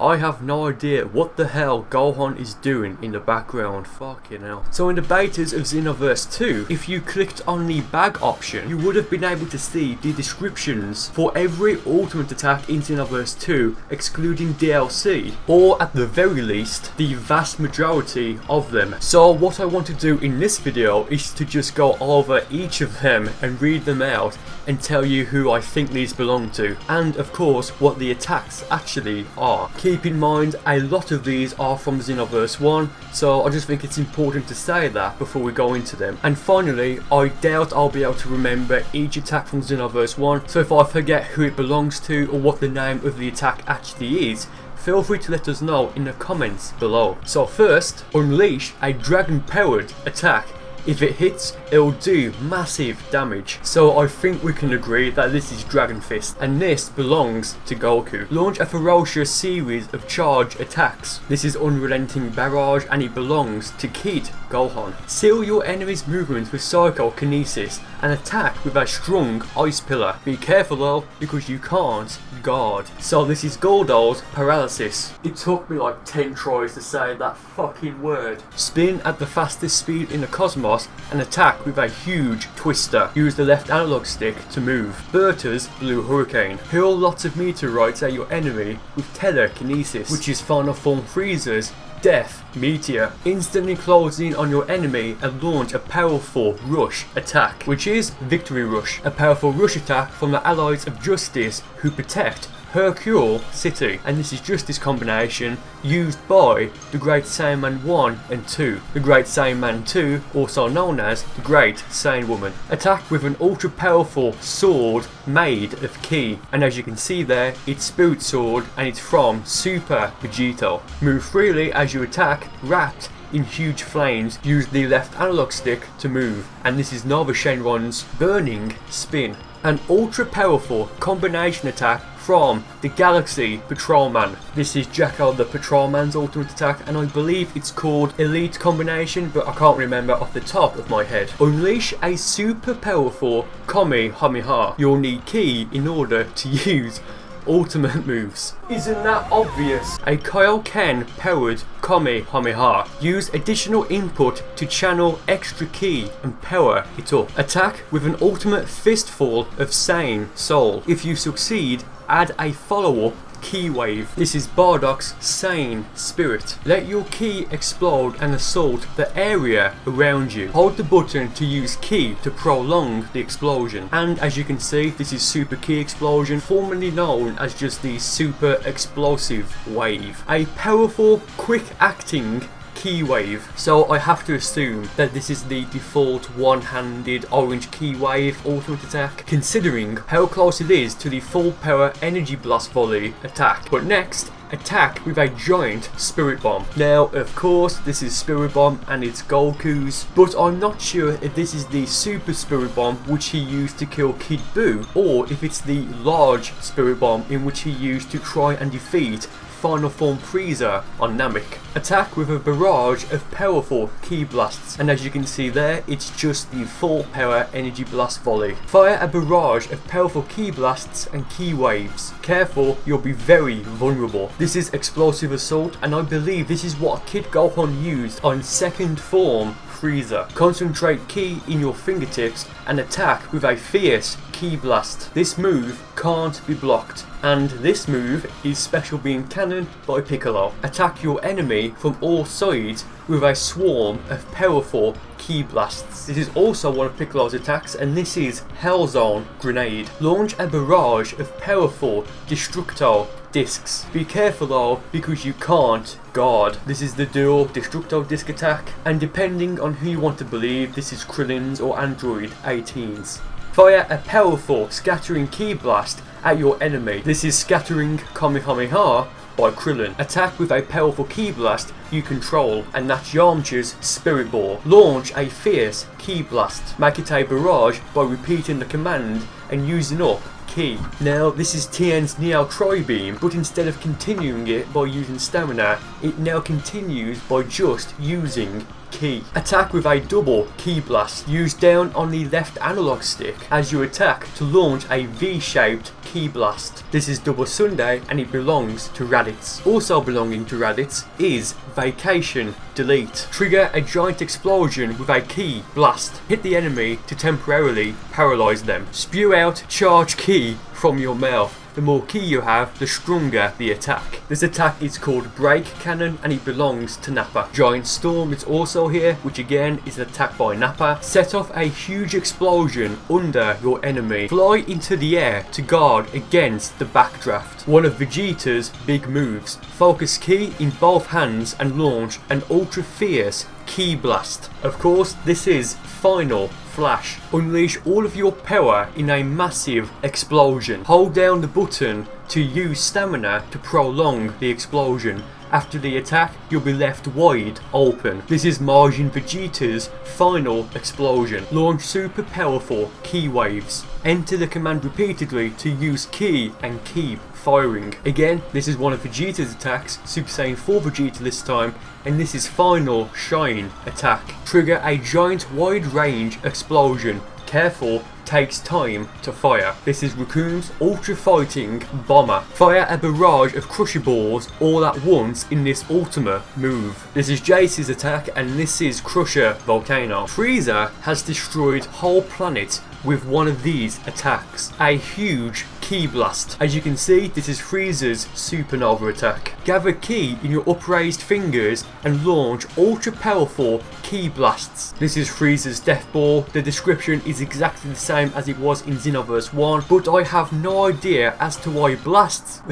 I have no idea what the hell Gohan is doing in the background. Fucking hell. So in the betas of Xenoverse 2, if you clicked on the bag option, you would have been able to see the descriptions for every ultimate attack in Xenoverse 2, excluding DLC, or at the very least, the vast majority of them. So what I want to do in this video is to just go over each of them and read them out and tell you who I think these belong to, and of course what the attacks actually are. Keep in mind, a lot of these are from Xenoverse 1, so I just think it's important to say that before we go into them. And finally, I doubt I'll be able to remember each attack from Xenoverse 1, so if I forget who it belongs to or what the name of the attack actually is, feel free to let us know in the comments below. So first, unleash a dragon powered attack. If it hits, it'll do massive damage. So I think we can agree that this is Dragon Fist, and this belongs to Goku. Launch a ferocious series of charge attacks. This is Unrelenting Barrage, and it belongs to Kid Gohan. Seal your enemy's movements with Psychokinesis and attack with a strong Ice Pillar. Be careful though, because you can't guard. So this is Goldo's Paralysis. It took me like 10 tries to say that fucking word. Spin at the fastest speed in the cosmos and attack with a huge twister. Use the left analog stick to move. Berta's Blue Hurricane. Hurl lots of meteorites at your enemy with Telekinesis, which is final form Frieza's Death Meteor. Instantly close in on your enemy and launch a powerful rush attack, which is Victory Rush. A powerful rush attack from the Allies of Justice who protect Hercule City, and this is Justice combination used by the Great Saiyaman 1 and 2. The Great Saiyaman 2, also known as the Great Saiyan Woman. Attack with an ultra powerful sword made of ki, and as you can see there, it's Spirit Sword and it's from Super Vegito. Move freely as you attack, wrapped in huge flames. Use the left analog stick to move, and this is Nova Shenron's Burning Spin. An ultra powerful combination attack from the Galaxy Patrolman. This is Jacko the Patrolman's ultimate attack, and I believe it's called Elite Combination, but I can't remember off the top of my head. Unleash a super powerful Kamehameha. You'll need ki in order to use ultimate moves. Isn't that obvious? A Kaioken powered Kamehameha. Use additional input to channel extra ki and power it up. Attack with an ultimate fistful of Saiyan Soul. If you succeed, add a follow-up ki wave. This is Bardock's Saiyan Spirit. Let your ki explode and assault the area around you. Hold the button to use ki to prolong the explosion. And as you can see, this is Super Ki Explosion, formerly known as just the Super Explosive Wave. A powerful, quick-acting ki wave. So I have to assume that this is the default one-handed orange ki wave ultimate attack, considering how close it is to the full power energy blast volley attack. But next, attack with a giant Spirit Bomb. Now of course this is Spirit Bomb and it's Goku's, but I'm not sure if this is the Super Spirit Bomb which he used to kill Kid Buu, or if it's the large Spirit Bomb in which he used to try and defeat Final Form Frieza on Namek. Attack with a barrage of powerful ki blasts, and as you can see there, it's just the full power energy blast volley. Fire a barrage of powerful ki blasts and ki waves. Careful, you'll be very vulnerable. This is Explosive Assault, and I believe this is what Kid Gohan used on second form Frieza. Concentrate ki in your fingertips and attack with a fierce ki blast. This move can't be blocked, and this move is Special Beam Cannon by Piccolo. Attack your enemy from all sides with a swarm of powerful ki blasts. This is also one of Piccolo's attacks, and this is Hell Zone Grenade. Launch a barrage of powerful Destructo discs. Be careful though, because you can't guard. This is the dual Destructo disc attack, and depending on who you want to believe, this is Krillin's or Android 18's. Fire a powerful Scattering Ki Blast at your enemy. This is Scattering Kamehameha by Krillin. Attack with a powerful ki blast you control, and that's Yamcha's Spirit Ball. Launch a fierce ki blast. Make it a barrage by repeating the command and using up ki. Now this is Tien's Neo Tri-Beam, but instead of continuing it by using stamina, it now continues by just using Ki. Attack with a double Ki blast. Use down on the left analog stick as you attack to launch a V-shaped Ki blast. This is double Sunday and it belongs to Raditz. Also belonging to Raditz is Vacation Delete. Trigger a giant explosion with a Ki blast. Hit the enemy to temporarily paralyze them. Spew out charge Ki from your mouth. The more Ki you have, the stronger the attack. This attack is called Break Cannon and it belongs to Nappa. Giant Storm is also here, which again is an attack by Nappa. Set off a huge explosion under your enemy. Fly into the air to guard against the backdraft. One of Vegeta's big moves. Focus Ki in both hands and launch an ultra fierce Ki blast. Of course, this is final flash. Unleash all of your power in a massive explosion. Hold down the button to use stamina to prolong the explosion. After the attack, you'll be left wide open. This is Majin Vegeta's final explosion. Launch super powerful Ki waves. Enter the command repeatedly to use Ki and keep firing. Again, this is one of Vegeta's attacks, Super Saiyan 4 Vegeta this time, and this is final Shine attack. Trigger a giant wide range explosion. Careful, takes time to fire. This is Raccoon's Ultra Fighting Bomber. Fire a barrage of Crusher Balls all at once in this Ultima move. This is Jace's attack and this is Crusher Volcano. Frieza has destroyed whole planet with one of these attacks. A huge Ki blast. As you can see, this is Frieza's supernova attack. Gather Ki in your upraised fingers and launch ultra powerful Ki blasts. This is Frieza's death ball. The description is exactly the same as it was in Xenoverse 1, but I have no idea as to why blasts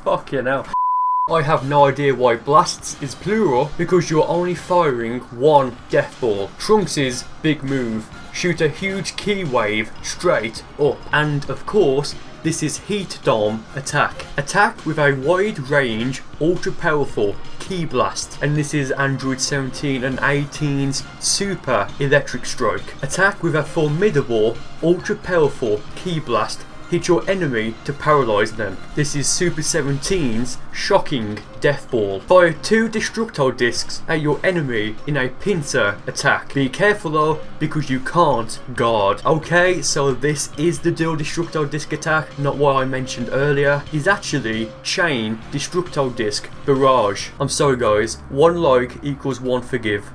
fucking hell. I have no idea why blasts is plural because you're only firing one death ball. Trunks' big move. Shoot a huge Ki wave straight up. And of course, this is Heat Dome attack. Attack with a wide range, ultra powerful Ki blast. And this is Android 17 and 18's super electric strike. Attack with a formidable, ultra powerful Ki blast. Hit your enemy to paralyze them. This is Super 17's shocking death ball. Fire 2 destructo discs at your enemy in a pincer attack. Be careful though, because you can't guard. Okay, so this is the dual destructo disc attack, not what I mentioned earlier. Is actually chain destructo disc barrage. I'm sorry guys, 1 like equals 1 forgive.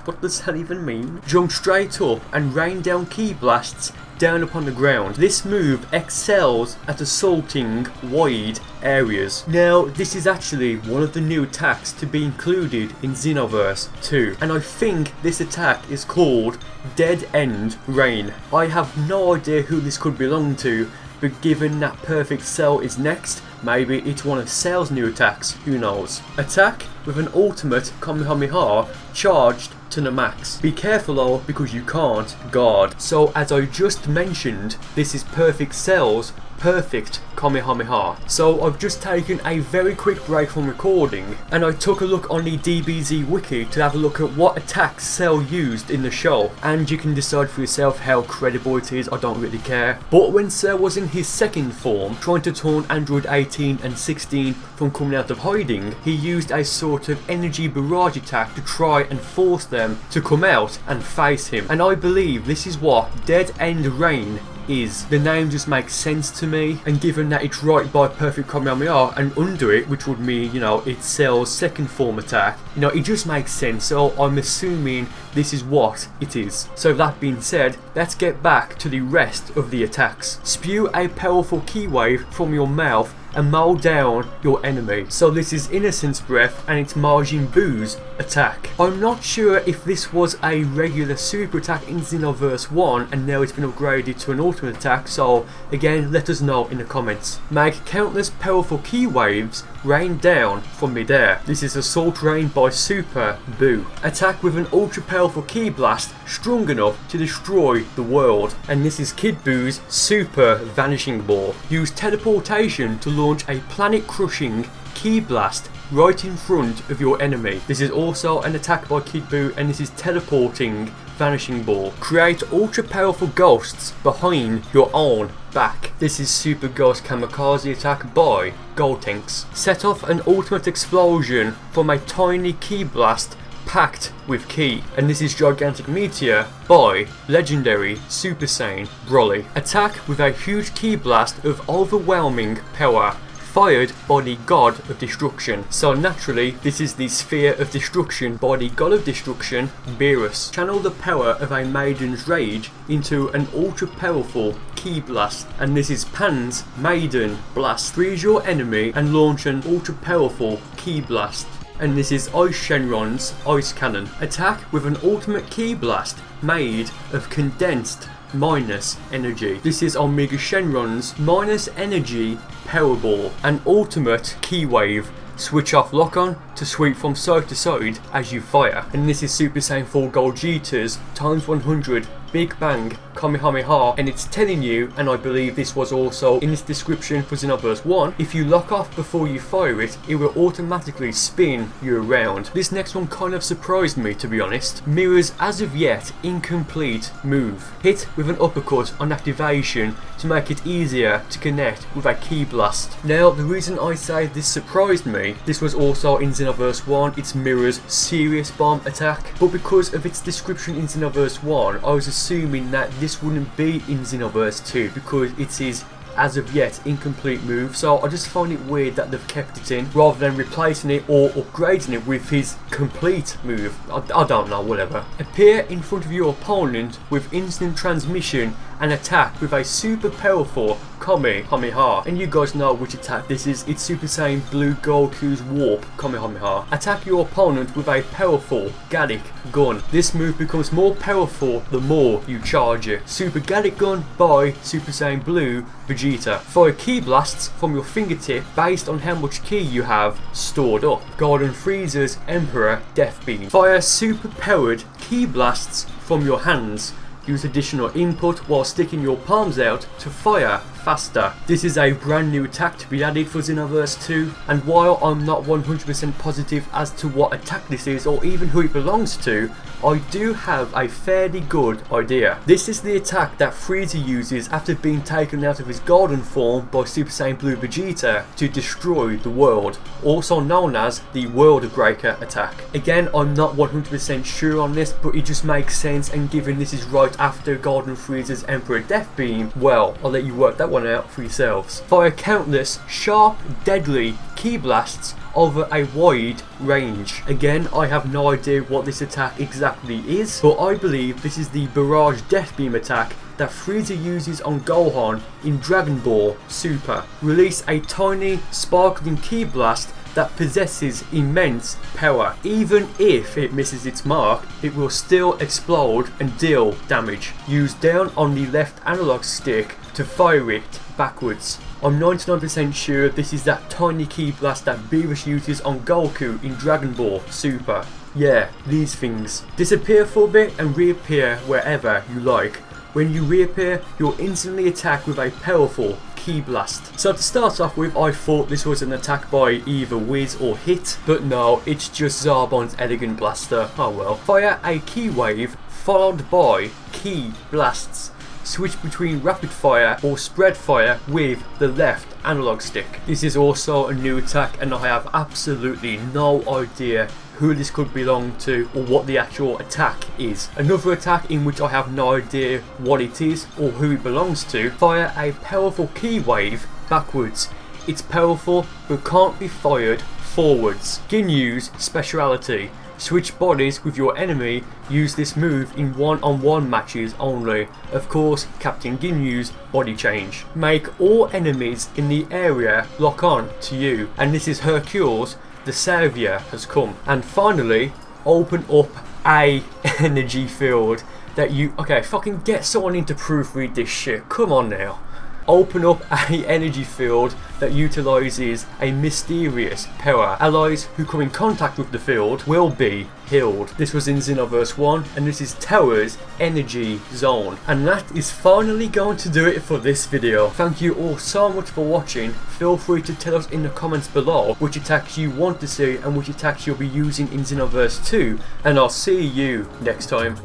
What does that even mean? Jump straight up and rain down Ki blasts down upon the ground. This move excels at assaulting wide areas. Now, this is actually one of the new attacks to be included in Xenoverse 2, and I think this attack is called Dead End Rain. I have no idea who this could belong to, but given that Perfect Cell is next, maybe it's one of Cell's new attacks, who knows. Attack with an ultimate Kamehameha charged to the max. Be careful though, because you can't guard. So as I just mentioned, this is Perfect Cell's perfect Kamehameha. So I've just taken a very quick break from recording and I took a look on the DBZ wiki to have a look at what attacks Cell used in the show, and you can decide for yourself how credible it is. I don't really care. But when Cell was in his second form, trying to taunt Android 18 and 16 from coming out of hiding, he used a sort of energy barrage attack to try and force them to come out and face him. And I believe this is what Dead End Rain is. The name just makes sense to me, and given that it's right by Perfect Kamehameha and under it, which would mean, you know, it's Cell's second form attack, you know, it just makes sense, so I'm assuming this is what it is. So that being said, let's get back to the rest of the attacks. Spew a powerful Ki wave from your mouth and mow down your enemy. So this is Innocence Breath and it's Majin Buu's attack. I'm not sure if this was a regular super attack in Xenoverse 1 and now it's been upgraded to an ultimate attack, so again, let us know in the comments. Make countless powerful Ki waves rain down from midair. This is Assault Rain by Super Buu. Attack with an ultra powerful Ki blast strong enough to destroy the world. And this is Kid Buu's Super Vanishing Ball. Use teleportation to launch a planet crushing Ki blast right in front of your enemy. This is also an attack by Kid Buu and this is teleporting Vanishing Ball. Create ultra powerful ghosts behind your own back. This is Super Ghost Kamikaze attack by Gotenks. Set off an ultimate explosion from a tiny Ki blast packed with ki, and this is Gigantic Meteor by legendary Super Saiyan Broly. Attack with a huge ki blast of overwhelming power, fired by the God of Destruction. So naturally, this is the Sphere of Destruction by the God of Destruction, Beerus. Channel the power of a Maiden's Rage into an ultra powerful ki blast, and this is Pan's Maiden Blast. Freeze your enemy and launch an ultra powerful ki blast, and this is Ice Shenron's Ice Cannon. Attack with an ultimate ki blast made of condensed minus energy. This is Omega Shenron's minus energy Powerball. An ultimate ki wave. Switch off lock on to sweep from side to side as you fire. And this is Super Saiyan 4 Gogeta's times 100 Big Bang Kamehameha, and it's telling you, and I believe this was also in its description for Xenoverse 1, if you lock off before you fire it, it will automatically spin you around. This next one kind of surprised me, to be honest. Mirror's as of yet incomplete move. Hit with an uppercut on activation to make it easier to connect with a ki blast. Now the reason I say this surprised me, this was also in Xenoverse 1, it's Mirror's serious bomb attack, but because of its description in Xenoverse 1, I was assuming that this wouldn't be in Xenoverse 2 because it's his as of yet incomplete move, so I just find it weird that they've kept it in rather than replacing it or upgrading it with his complete move. I don't know, whatever. Appear in front of your opponent with instant transmission and attack with a super powerful Kamehameha. And you guys know which attack this is. It's Super Saiyan Blue Goku's Warp Kamehameha. Attack your opponent with a powerful Gallic Gun. This move becomes more powerful the more you charge it. Super Gallic Gun by Super Saiyan Blue Vegeta. Fire ki blasts from your fingertip based on how much ki you have stored up. Golden Frieza's Emperor Death Beam. Fire super powered ki blasts from your hands. Use additional input while sticking your palms out to fire faster. This is a brand new attack to be added for Xenoverse 2, and while I'm not 100% positive as to what attack this is or even who it belongs to, I do have a fairly good idea. This is the attack that Frieza uses after being taken out of his golden form by Super Saiyan Blue Vegeta to destroy the world, also known as the World Breaker attack. Again, I'm not 100% sure on this, but it just makes sense, and given this is right after Golden Frieza's Emperor Death Beam, well, I'll let you work that one out for yourselves. Fire countless sharp, deadly ki blasts over a wide range. Again, I have no idea what this attack exactly is, but I believe this is the Barrage Death Beam attack that Frieza uses on Gohan in Dragon Ball Super. Release a tiny, sparkling ki blast that possesses immense power. Even if it misses its mark, it will still explode and deal damage. Use down on the left analog stick to fire it backwards. I'm 99% sure this is that tiny ki blast that Beerus uses on Goku in Dragon Ball Super. Yeah, these things. Disappear for a bit and reappear wherever you like. When you reappear, you'll instantly attack with a powerful ki blast. So to start off with, I thought this was an attack by either Wiz or Hit, but no, it's just Zarbon's Elegant Blaster. Oh well. Fire a ki wave followed by ki blasts. Switch between rapid fire or spread fire with the left analog stick. This is also a new attack, and I have absolutely no idea who this could belong to or what the actual attack is. Another attack in which I have no idea what it is or who it belongs to. Fire a powerful ki wave backwards. It's powerful but can't be fired forwards. Ginyu's speciality. Switch bodies with your enemy. Use this move in one-on-one matches only. Of course, Captain Ginyu's body change. Make all enemies in the area lock on to you. And this is Hercules, the Savior has come. And finally, open up a energy field that you... Okay, fucking get someone in to proofread this shit. Come on now. Open up a energy field that utilizes a mysterious power. Allies who come in contact with the field will be healed. This was in Xenoverse 1, and this is Tower's Energy Zone. And that is finally going to do it for this video. Thank you all so much for watching. Feel free to tell us in the comments below which attacks you want to see and which attacks you'll be using in Xenoverse 2. And I'll see you next time.